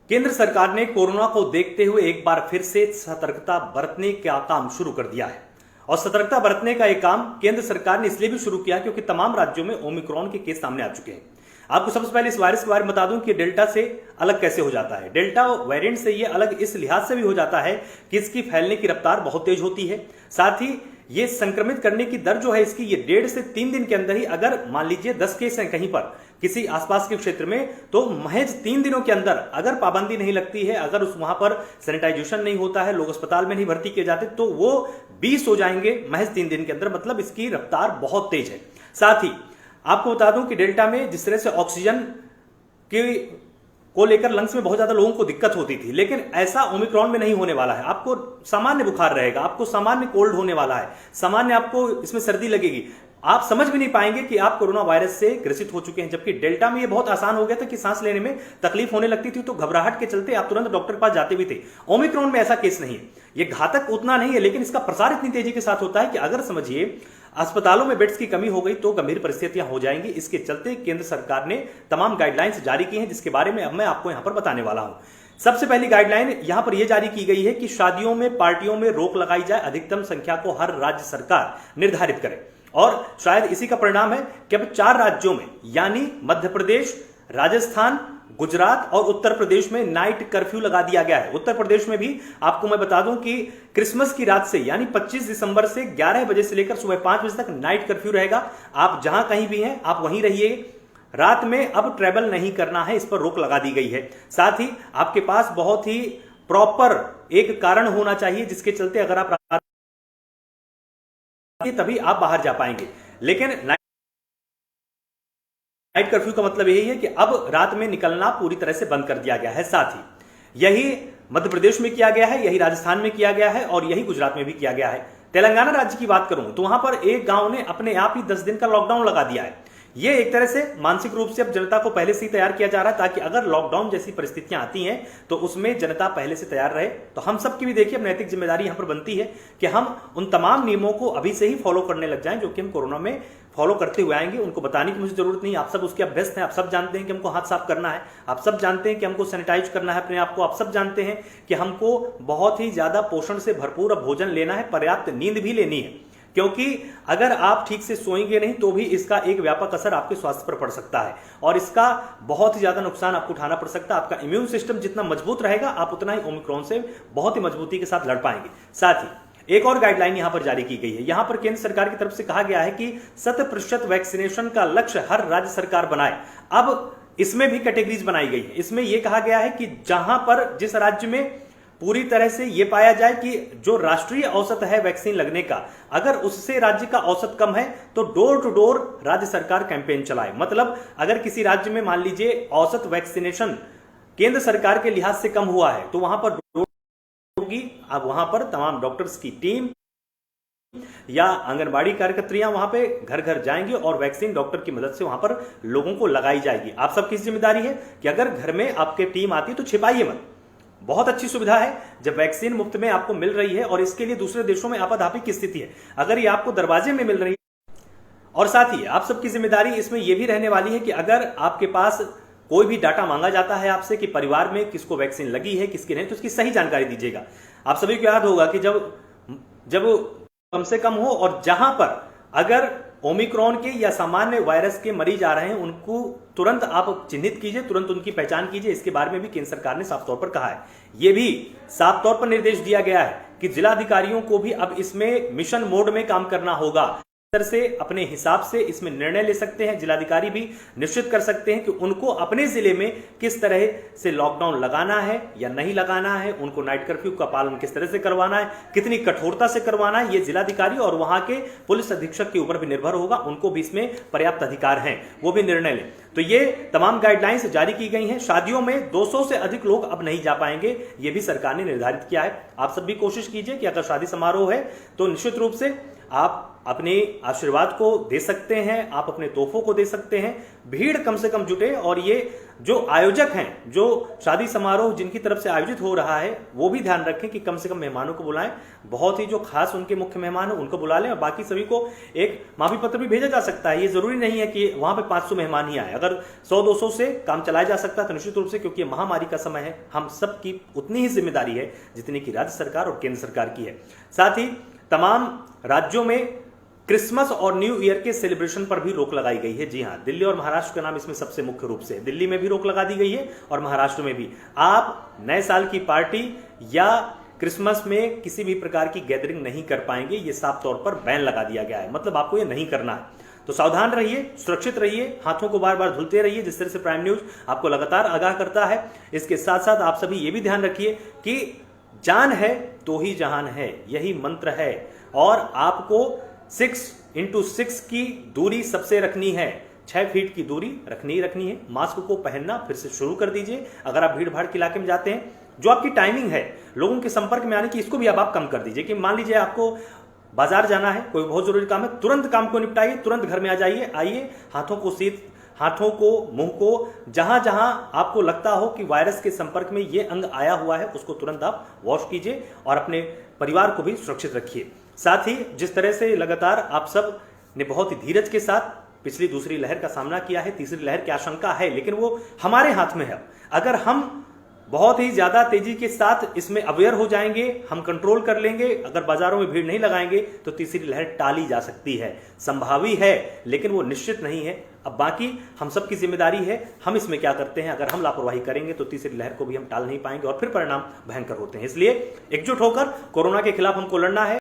केंद्र सरकार ने कोरोना को देखते हुए एक बार फिर से सतर्कता बरतने का काम शुरू कर दिया है। और सतर्कता बरतने का एक काम केंद्र सरकार ने इसलिए भी शुरू किया क्योंकि तमाम राज्यों में ओमिक्रॉन के केस सामने आ चुके हैं। आपको सबसे पहले इस वायरस के बारे में बता दूं कि डेल्टा से अलग कैसे हो जाता है। डेल्टा वेरिएंट से ये अलग इस लिहाज से भी हो जाता है कि इसकी फैलने की रफ्तार बहुत तेज होती है। साथ ही ये संक्रमित करने की दर जो है इसकी, ये 1.5 से 3 दिन के अंदर ही, अगर मान लीजिए 10 केस हैं कहीं पर किसी आसपास के क्षेत्र में, तो महज 3 दिनों के अंदर अगर पाबंदी नहीं लगती है, अगर उस वहां पर सैनिटाइजेशन नहीं होता है, लोग अस्पताल में नहीं भर्ती किए जाते, तो वो 20 हो जाएंगे महज 3 दिन के अंदर। मतलब इसकी रफ्तार बहुत तेज है। साथ ही आपको बता दूं कि डेल्टा में जिस तरह से ऑक्सीजन को लेकर लंग्स में बहुत ज्यादा लोगों को दिक्कत होती थी, लेकिन ऐसा ओमिक्रॉन में नहीं होने वाला है। आपको सामान्य बुखार रहेगा, आपको सामान्य कोल्ड होने वाला है, सामान्य आपको इसमें सर्दी लगेगी। आप समझ भी नहीं पाएंगे कि आप कोरोना वायरस से ग्रसित हो चुके हैं। जबकि डेल्टा में ये बहुत आसान हो गया था कि सांस लेने में तकलीफ होने लगती थी तो घबराहट के चलते आप तुरंत डॉक्टर के पास जाते भी थे। ओमिक्रॉन में ऐसा केस नहीं है। ये घातक उतना नहीं है, लेकिन इसका प्रसार इतनी तेजी के साथ होता है कि अगर समझिए अस्पतालों में बेड्स की कमी हो गई तो गंभीर परिस्थितियां हो जाएंगी। इसके चलते केंद्र सरकार ने तमाम गाइडलाइंस जारी की हैं, जिसके बारे में अब मैं आपको यहां पर बताने वाला हूं। सबसे पहली गाइडलाइन यहां पर यह जारी की गई है कि शादियों में, पार्टियों में रोक लगाई जाए। अधिकतम संख्या को हर राज्य सरकार निर्धारित करे। और शायद इसी का परिणाम है कि अब 4 राज्यों में, यानी मध्य प्रदेश, राजस्थान, गुजरात और उत्तर प्रदेश में नाइट कर्फ्यू लगा दिया गया है। उत्तर प्रदेश में भी आपको मैं बता दूं कि क्रिसमस की रात से, यानी 25 दिसंबर से 11 बजे से लेकर सुबह 5 बजे तक नाइट कर्फ्यू रहेगा। आप जहां कहीं भी हैं आप वहीं रहिए। रात में अब ट्रेवल नहीं करना है, इस पर रोक लगा दी गई है। साथ ही आपके पास बहुत ही प्रॉपर एक कारण होना चाहिए जिसके चलते अगर आप तभी आप बाहर जा पाएंगे। लेकिन नाइट कर्फ्यू का मतलब यही है कि अब रात में निकलना पूरी तरह से बंद कर दिया गया है। साथ ही यही मध्य प्रदेश में किया गया है, यही राजस्थान में किया गया है और यही गुजरात में भी किया गया है। तेलंगाना राज्य की बात करूं तो वहां पर एक गांव ने अपने आप ही 10 दिन का लॉकडाउन लगा दिया है। यह एक तरह से मानसिक रूप से अब जनता को पहले से ही तैयार किया जा रहा है, ताकि अगर लॉकडाउन जैसी परिस्थितियां आती हैं तो उसमें जनता पहले से तैयार रहे। तो हम सबकी भी देखिए नैतिक जिम्मेदारी यहां पर बनती है कि हम उन तमाम नियमों को अभी से ही फॉलो करने लग जाएं जो कि हम कोरोना में फॉलो करते हुए आएंगे। उनको बताने की मुझे जरूरत नहीं, आप सब उसके अभ्यस्त हैं। आप सब जानते हैं कि हमको हाथ साफ करना है, आप सब जानते हैं कि हमको सैनिटाइज करना है अपने आप को, आप सब जानते हैं कि हमको बहुत ही ज्यादा पोषण से भरपूर भोजन लेना है, पर्याप्त नींद भी लेनी है। क्योंकि अगर आप ठीक से सोएंगे नहीं तो भी इसका एक व्यापक असर आपके स्वास्थ्य पर पड़ सकता है और इसका बहुत ही ज्यादा नुकसान आपको उठाना पड़ सकता है। आपका इम्यून सिस्टम जितना मजबूत रहेगा आप उतना ही ओमिक्रॉन से बहुत ही मजबूती के साथ लड़ पाएंगे। साथ ही एक और गाइडलाइन यहां पर जारी की गई है। यहां पर केंद्र सरकार की तरफ से कहा गया है कि 100% वैक्सीनेशन का लक्ष्य हर राज्य सरकार बनाए। अब इसमें भी कैटेगरीज बनाई गई है। इसमें यह कहा गया है कि जहां पर जिस राज्य में पूरी तरह से यह पाया जाए कि जो राष्ट्रीय औसत है वैक्सीन लगने का, अगर उससे राज्य का औसत कम है तो डोर टू डोर राज्य सरकार कैंपेन चलाए। मतलब अगर किसी राज्य में मान लीजिए औसत वैक्सीनेशन केंद्र सरकार के लिहाज से कम हुआ है तो वहां पर होगी। अब वहां पर तमाम डॉक्टर्स की टीम या आंगनबाड़ी कार्यकर्त्रियां वहां पे घर घर जाएंगी और वैक्सीन डॉक्टर की मदद से वहां पर लोगों को लगाई जाएगी। आप सबकी जिम्मेदारी है कि अगर घर में आपके टीम आती है तो छिपाइए मत। बहुत अच्छी सुविधा है जब वैक्सीन मुफ्त में आपको मिल रही है और इसके लिए दूसरे देशों में आपाधापी की स्थिति है, अगर ये आपको दरवाजे में मिल रही है। और साथ ही आप सबकी जिम्मेदारी इसमें यह भी रहने वाली है कि अगर आपके पास कोई भी डाटा मांगा जाता है आपसे कि परिवार में किसको वैक्सीन लगी है किसकी नहीं, तो उसकी सही जानकारी दीजिएगा। आप सभी को याद होगा कि जब कम से कम हो और जहां पर अगर ओमिक्रॉन के या सामान्य वायरस के मरीज आ रहे हैं उनको तुरंत आप चिन्हित कीजिए, तुरंत उनकी पहचान कीजिए। इसके बारे में भी केंद्र सरकार ने साफ तौर पर कहा है। यह भी साफ तौर पर निर्देश दिया गया है कि जिलाधिकारियों को भी अब इसमें मिशन मोड में काम करना होगा। तरह से अपने हिसाब से इसमें निर्णय ले सकते हैं। जिलाधिकारी भी निश्चित कर सकते हैं कि उनको अपने जिले में किस तरह से लॉकडाउन लगाना है या नहीं लगाना है, उनको नाइट कर्फ्यू का पालन किस तरह से करवाना है, कितनी कठोरता से करवाना है, ये जिलाधिकारी और वहां के पुलिस अधीक्षक के ऊपर भी निर्भर होगा। उनको भी इसमें पर्याप्त अधिकार हैं, वो भी निर्णय लें। तो ये तमाम गाइडलाइंस जारी की गई हैं। शादियों में 200 से अधिक लोग अब नहीं जा पाएंगे, ये भी सरकार ने निर्धारित किया है। आप सब भी कोशिश कीजिए कि अगर शादी समारोह है तो निश्चित रूप से आप अपने आशीर्वाद को दे सकते हैं, आप अपने तोहफों को दे सकते हैं। भीड़ कम से कम जुटे और ये जो आयोजक हैं, जो शादी समारोह जिनकी तरफ से आयोजित हो रहा है, वो भी ध्यान रखें कि कम से कम मेहमानों को बुलाएं। बहुत ही जो खास उनके मुख्य मेहमान हैं उनको बुला लें, और बाकी सभी को एक माफी पत्र भी भेजा जा सकता है। ये जरूरी नहीं है कि वहां पे 500 मेहमान ही आए। अगर 100-200 से काम चलाया जा सकता है तो निश्चित रूप से, क्योंकि महामारी का समय है, हम सबकी उतनी ही जिम्मेदारी है जितनी कि राज्य सरकार और केंद्र सरकार की है। साथ ही तमाम राज्यों में क्रिसमस और न्यू ईयर के सेलिब्रेशन पर भी रोक लगाई गई है। जी हां, दिल्ली और महाराष्ट्र का नाम इसमें सबसे मुख्य रूप से है। दिल्ली में भी रोक लगा दी गई है और महाराष्ट्र में भी। आप नए साल की पार्टी या क्रिसमस में किसी भी प्रकार की गैदरिंग नहीं कर पाएंगे, ये साफ तौर पर बैन लगा दिया गया है। मतलब आपको ये नहीं करना है। तो सावधान रहिए, सुरक्षित रहिए, हाथों को बार बार धुलते रहिए, जिस तरह से प्राइम न्यूज आपको लगातार आगाह करता है। इसके साथ साथ आप सभी ये भी ध्यान रखिए कि जान है तो ही जहान है, यही मंत्र है। और आपको 6x6 की दूरी सबसे रखनी है, 6 फीट की दूरी रखनी ही रखनी है। मास्क को पहनना फिर से शुरू कर दीजिए। अगर आप भीड़ भाड़ के इलाके में जाते हैं, जो आपकी टाइमिंग है लोगों के संपर्क में आने की, इसको भी अब आप कम कर दीजिए। कि मान लीजिए आपको बाजार जाना है, कोई बहुत जरूरी काम है, तुरंत काम को निपटाइए, तुरंत घर में आ जाइए। आइए, हाथों को, मुंह को, जहां जहां आपको लगता हो कि वायरस के संपर्क में ये अंग आया हुआ है, उसको तुरंत आप वॉश कीजिए और अपने परिवार को भी सुरक्षित रखिए। साथ ही जिस तरह से लगातार आप सब ने बहुत ही धीरज के साथ पिछली दूसरी लहर का सामना किया है, तीसरी लहर की आशंका है, लेकिन वो हमारे हाथ में है। अगर हम बहुत ही ज्यादा तेजी के साथ इसमें अवेयर हो जाएंगे, हम कंट्रोल कर लेंगे, अगर बाजारों में भीड़ नहीं लगाएंगे, तो तीसरी लहर टाली जा सकती है। संभावी है, लेकिन वो निश्चित नहीं है। अब बाकी हम सबकी जिम्मेदारी है, हम इसमें क्या करते हैं। अगर हम लापरवाही करेंगे तो तीसरी लहर को भी हम टाल नहीं पाएंगे और फिर परिणाम भयंकर होते हैं। इसलिए एकजुट होकर कोरोना के खिलाफ हमको लड़ना है।